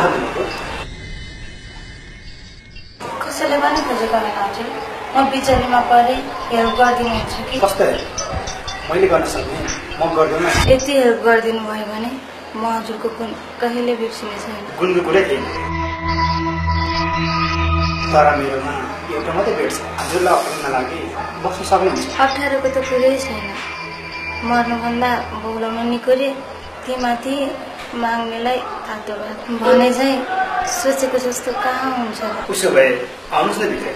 चाहनुहुन्छ कसैले पनि खोजेको होइन हजुर म बिचरीमा परे हेल्प गरिदिनुहुन्छ कि कस्तो मैले गर्न सक्ने म गर्दैन यति हेल्प गरिदिनु भयो भने म हजुरको गुण कहिले बिर्सिने छैन गुणको कुरै थिएन तर मेरोमा एउटा मात्रै बेड छ हजुरलाई अप्ठ्यारो नलागे बस्न सक्नुहुन्छ अप्ठ्यारोको त कुरै छैन मर्नुभन्दा बोलाउन निकोरे ती माथि माग्नेलाई तातो भात भने चाहिँ सोचेको जस्तो कहाँ हुन्छ उसो भए आउनुहोस् न भित्र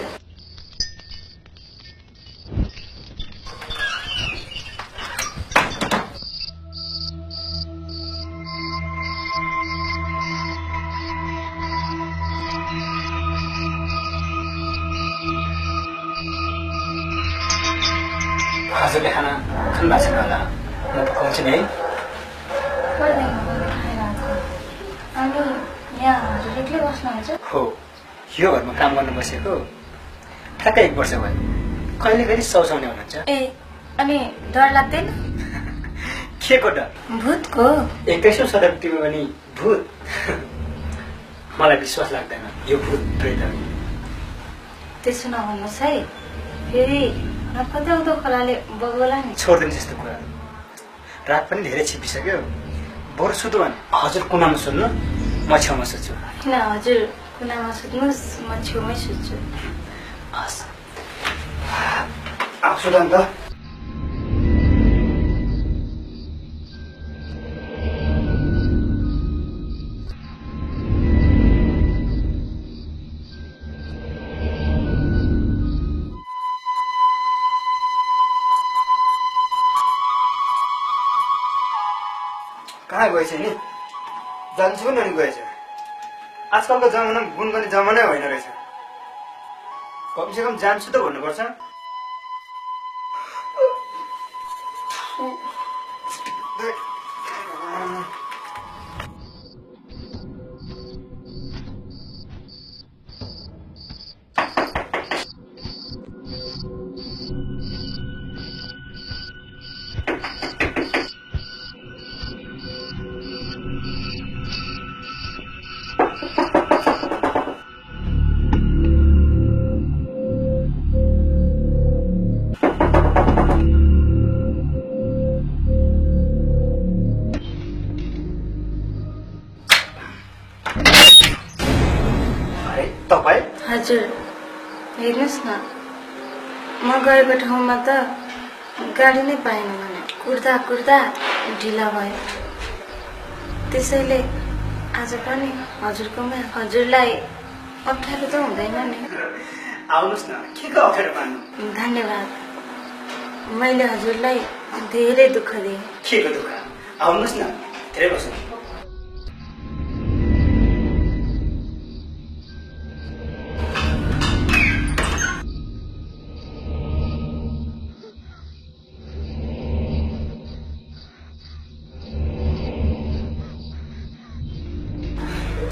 हजुरले खाना खानु भएको छैन होला म पकाउँछु नि है अनि यहाँ हजुर एक्लै बस्नुहुन्छ हो यो घरमा काम गर्न बसेको ठ्याक्कै 1 वर्ष भयो कहिले फेरि सौसाउने हुनुहुन्छ ए अनि डर लाग्दैन के को डर भूतको 21औं शताब्दीमा पनि भूत मलाई विश्वास लाग्दैन यो भूत प्रेत हो त्यसो नभन्नुहोस् है फेरि नपत्याउँदो खोलाले बगोला नि छोड्दिनु यस्तो कुरा रात पनि धेरै छिपिसक्यो बरु सुत्नु भने हजुर कुनामा सुन्नु म छेउमा सुत्छु किन हजुर कुनामा सुत्नुहोस् म छेउमै सुत्छु हस् आउँछु त अन्त कहाँ गएछ नि जान्छु नि गएछ आजकलको जमाना गुण गर्ने जमानै होइन रहेछ कमसेकम जान्छु त भन्नुपर्छ हजुर हेर्नुहोस् न म गएको ठाउँमा त गाडी नै पाएन भने कुर्दा कुर्दा ढिला भयो त्यसैले आज पनि हजुरकोमा हजुरलाई अप्ठ्यारो त हुँदैन नि आउनुहोस् न के को अप्ठ्यारो मान्नु धन्यवाद मैले हजुरलाई धेरै दुःख दिएँ के को दुःख आउनुहोस् न धेरै बस्नु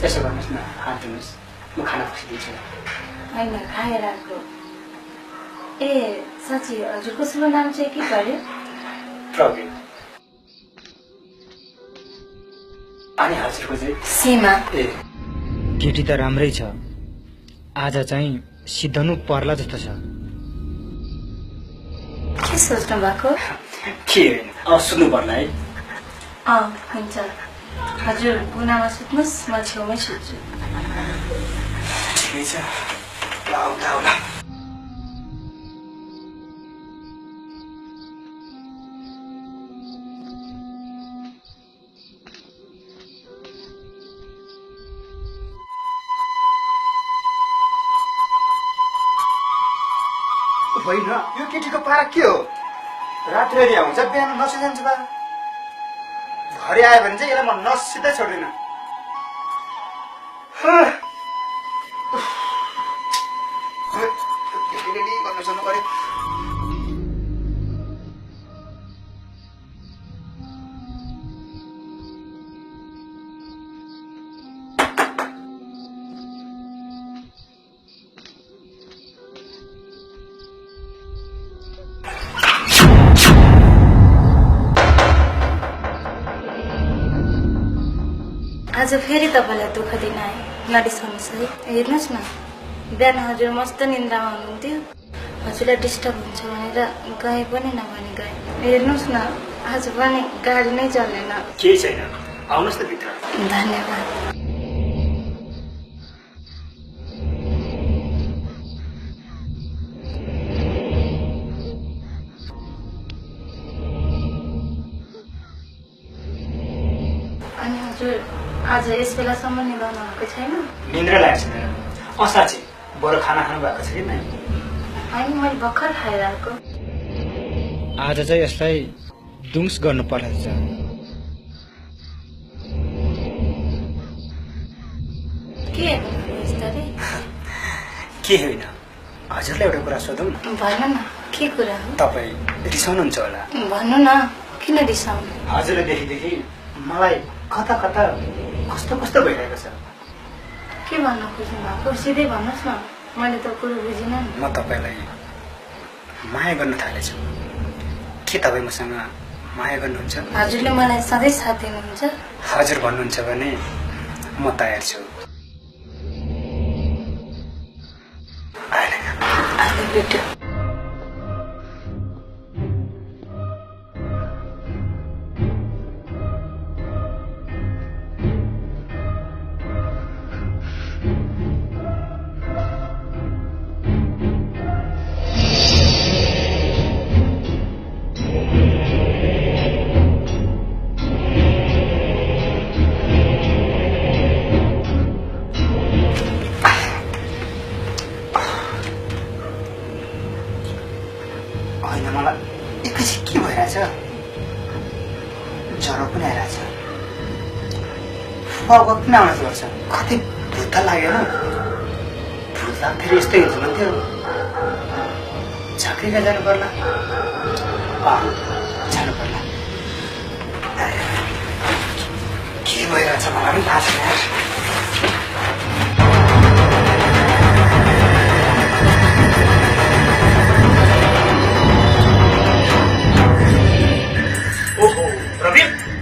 त्यसो गर्नुहोस् न हात धुनुहोस् म खाना पसिदिन्छु होइन खाएर आएको ए साँच्ची हजुरको शुभ नाम चाहिँ के पर्यो प्रवीण अनि हजुरको चाहिँ सीमा ए केटी त राम्रै छ आज चाहिँ सिद्धनु पर्ला जस्तो छ के सोच्नु भएको के होइन अब सुन्नु पर्ला है हुन्छ हजुर कुनामा सुत्नुहोस् म छेउमै सुत्छु ठिकै छ आउँदा होला होइन यो केटीको पारा के हो राति रेडी आउँछ बिहान नसि जान्छ बा घरि आयो भने चाहिँ यसलाई म नसिधै छोड्दिनँ गर्नु सक्नु पर्यो आज फेरि तपाईँलाई दुःख दिन आएँ, नरिसाउनुहोस् है। हेर्नुहोस् न, बिहान हजुर मस्त निन्द्रामा हुनुहुन्थ्यो, हजुरलाई डिस्टर्ब हुन्छ भनेर गए पनि नभनी गए। हेर्नुहोस् न, आज पनि गाडी नै चलेन। केही छैन, आउनुहोस् त भित्र। धन्यवाद। अनि हजुर आज यस बेलासम्म निभाउनु भएको छैन? निन्द्रा लागेको छैन। साँच्ची बरु खाना खानु भएको छ कि नै? होइन, मैले भर्खर खाएर आएको। आज चाहिँ यसलाई दुम्स गर्नु पर्ला छ। के हेर्नु यस्तरी? के होइन, हजुरलाई एउटा कुरा सोधौँ? भन्नु न, के कुरा हो? तपाईँ रिसाउनुहुन्छ होला? भन्नु न, किन रिसाउनु? हजुरलाई देखिदेखि मलाई कता कता कस्तो कस्तो भइरहेको छ। के भन्न खोज्नु भएको? सिधै भन्नुहोस् न, मैले त कुरो बुझिनँ नि। म तपाईँलाई माया गर्न थालेछु। के तपाईँ मसँग माया गर्नुहुन्छ? हजुरले मलाई सधैँ साथ दिनुहुन्छ? हजुर भन्नुहुन्छ भने म तयार छु। अहिले भेट्यो। होइन, मलाई एकैछिन के भइरहेछ, ज्वरो पनि आइरहेछ, फुवा पनि आउन पर्छ। कति भुत लागेन? भुत लाग्दाखेरि यस्तै हुन्छ भन्थ्यो। झाँक्रीका जानु पर्ला। जानु पर्ला। के भइरहेछ मलाई पनि थाहा छैन यार।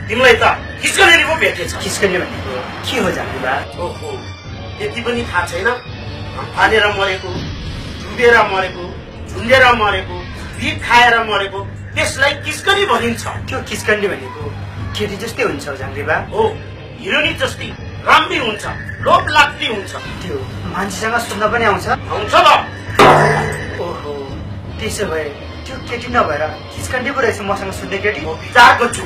तिमीलाई त किस्कनेरी पो भेटेछ। किस्कने भनेको के हो जान्दिबा? ओहो, त्यति पनि थाहा छैन? फालेर मरेको, डुबेर मरेको, झुन्डेर मरेको, भिख खाएर मरेको, त्यसलाई किस्कनी भनिन्छ। त्यो किस्कन्डी भनेको केटी जस्तै हुन्छ जान्दिबा? हो, हिरोनी जस्तै राम्री हुन्छ, लोभ लाग्दी हुन्छ। त्यो मान्छेसँग सुन्न पनि आउँछ? आउँछ ल। ओहो, त्यसो भए त्यो केटी नभएर किस्कन्डी पो रहेछ मसँग सुन्ने केटी? म विचार गर्छु।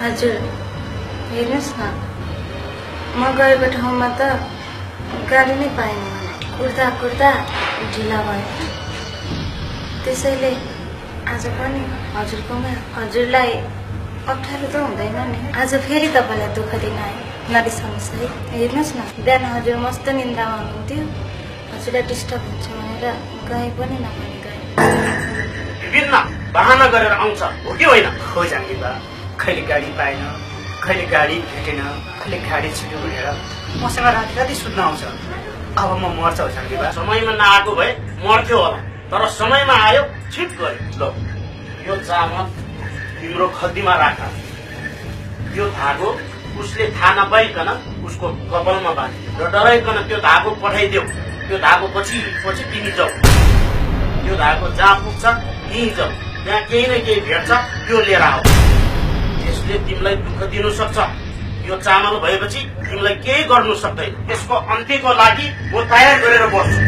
हजुर हेर्नुहोस् न, म गएको ठाउँमा त गाडी नै पाएन भने कुर्दा कुर्दा ढिला भयो। त्यसैले आज पनि हजुरकोमा हजुरलाई अप्ठ्यारो त हुँदैन नि। आज फेरि तपाईँलाई दुःख दिन आएँ, नरिसाउनुहोस् है। हेर्नुहोस् न, बिहान हजुर मस्त निन्द्रामा हुनुहुन्थ्यो, हजुरलाई डिस्टर्ब हुन्छ भनेर गए पनि नभनी गए। विभिन्न बहाना गरेर आउँछ, हो कि होइन? हो जान्दिबा, कहिले गाडी पाएन, कहिले गाडी भेटेन, कहिले गाडी छिटो भनेर मसँग राति राति सुत्न आउँछ। अब म मर्छ हो जान्दिबा? समयमा नआएको भए मर्थ्यो होला, तर समयमा आयो, ठिक गर्यो। ल, यो चामल तिम्रो खद्दीमा राख। यो धागो उसले थाहा नपाइकन उसको कपालमा बाँधे र डराइकन त्यो धागो पठाइदेऊ। त्यो धागो पछि पछि तिमी जाऊ। त्यो धागो जहाँ पुग्छ त्यहीँ जाऊ। त्यहाँ केही न केही भेट्छ, त्यो लिएर आऊ। त्यसले तिमीलाई दुःख दिनु सक्छ। यो चामल भएपछि तिमीलाई केही गर्नु सक्दैन। यसको अन्त्यको लागि म तयार गरेर बस्छु।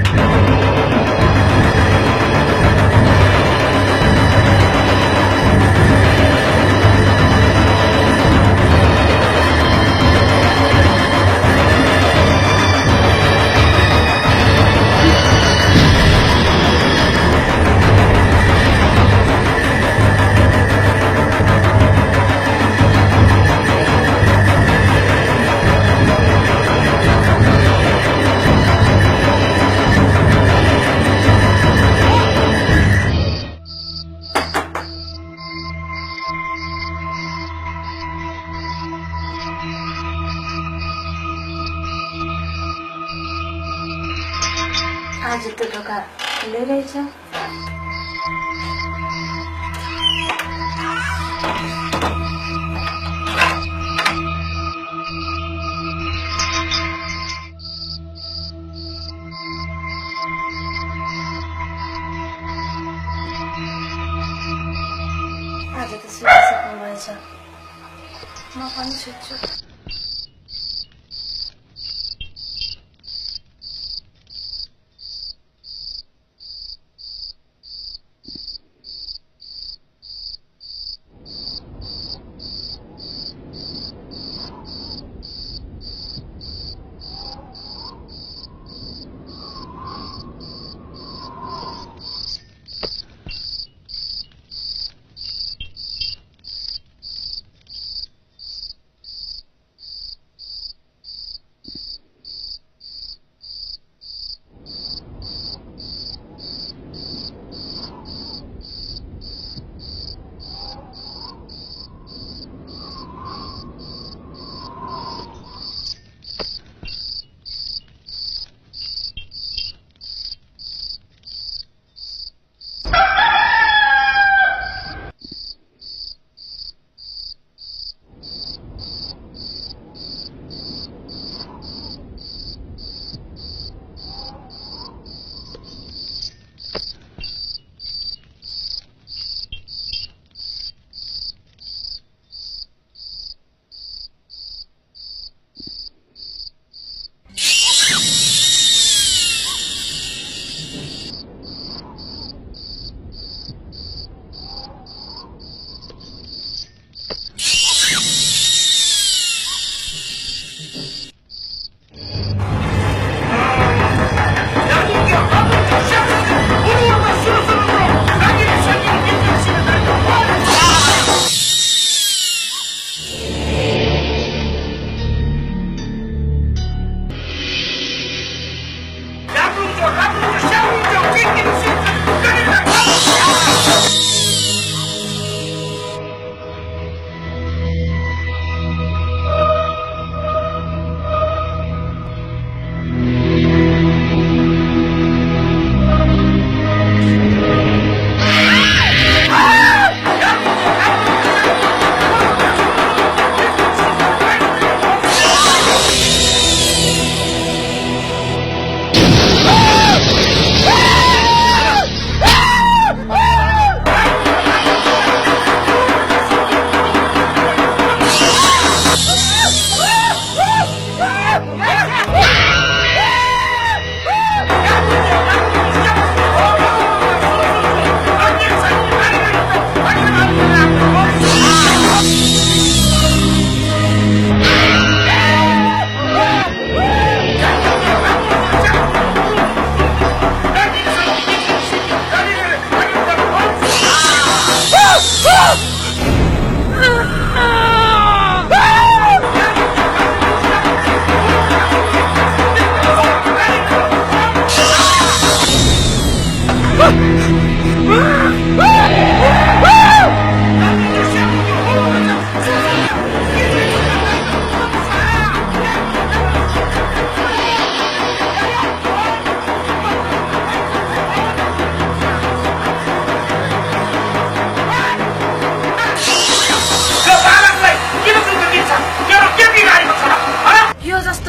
आज त ढोका खुलै रहेछ। छ म पनि छुट्छु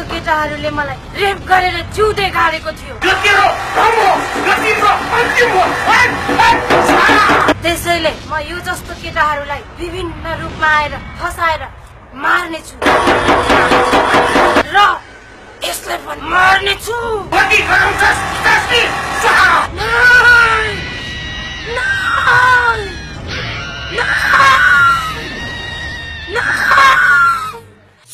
केटाहरूले मलाई रेप गरेर जिउँदै गाडेको थियो। त्यसैले म यो जस्तो केटाहरूलाई विभिन्न रूपमा आएर फसाएर मार्नेछु र यसलाई पनि मार्नेछु।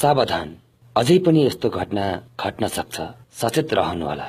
सावधान, अझै पनि यस्तो घटना घट्न सक्छ, सचेत रहनुहोला।